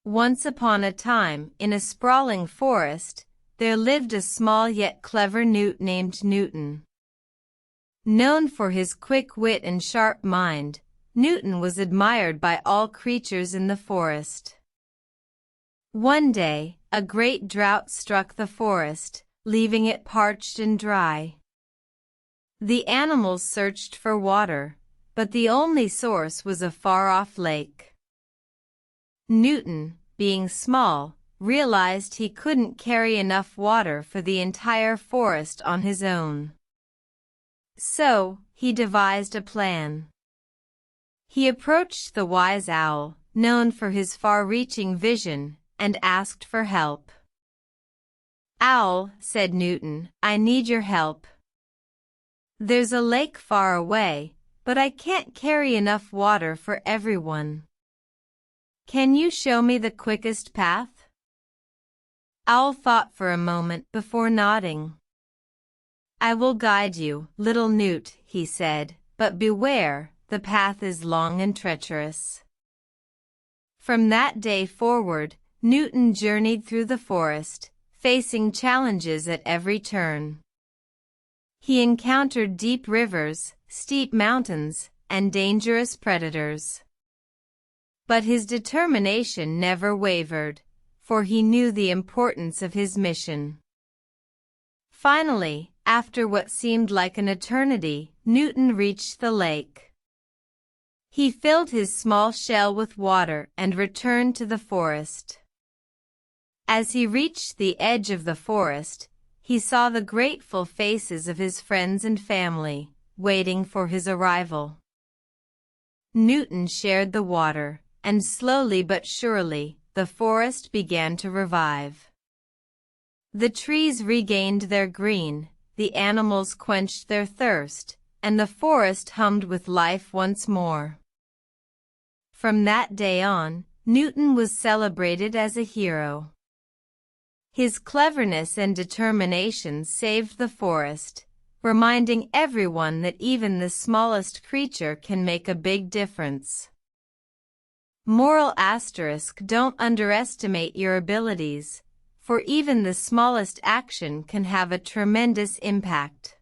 Once upon a time, in a sprawling forest, there lived a small yet clever newt named Newton. Known for his quick wit and sharp mind, Newton was admired by all creatures in the forest. One day, a great drought struck the forest, leaving it parched and dry. The animals searched for water, but the only source was a far-off lake. Newton, being small, realized he couldn't carry enough water for the entire forest on his own. So, he devised a plan. He approached the wise owl, known for his far-reaching vision, and asked for help. "Owl," said Newton, "I need your help. There's a lake far away, but I can't carry enough water for everyone. Can you show me the quickest path?" Owl thought for a moment before nodding. "I will guide you, little Newt," he said, "but beware, the path is long and treacherous." From that day forward, Newton journeyed through the forest, facing challenges at every turn. He encountered deep rivers, steep mountains, and dangerous predators. But his determination never wavered, for he knew the importance of his mission. Finally, after what seemed like an eternity, Newton reached the lake. He filled his small shell with water and returned to the forest. As he reached the edge of the forest, he saw the grateful faces of his friends and family, waiting for his arrival. Newton shared the water, and slowly but surely, the forest began to revive. The trees regained their green, the animals quenched their thirst, and the forest hummed with life once more. From that day on, Newton was celebrated as a hero. His cleverness and determination saved the forest, reminding everyone that even the smallest creature can make a big difference. Moral asterisk: don't underestimate your abilities, for even the smallest action can have a tremendous impact.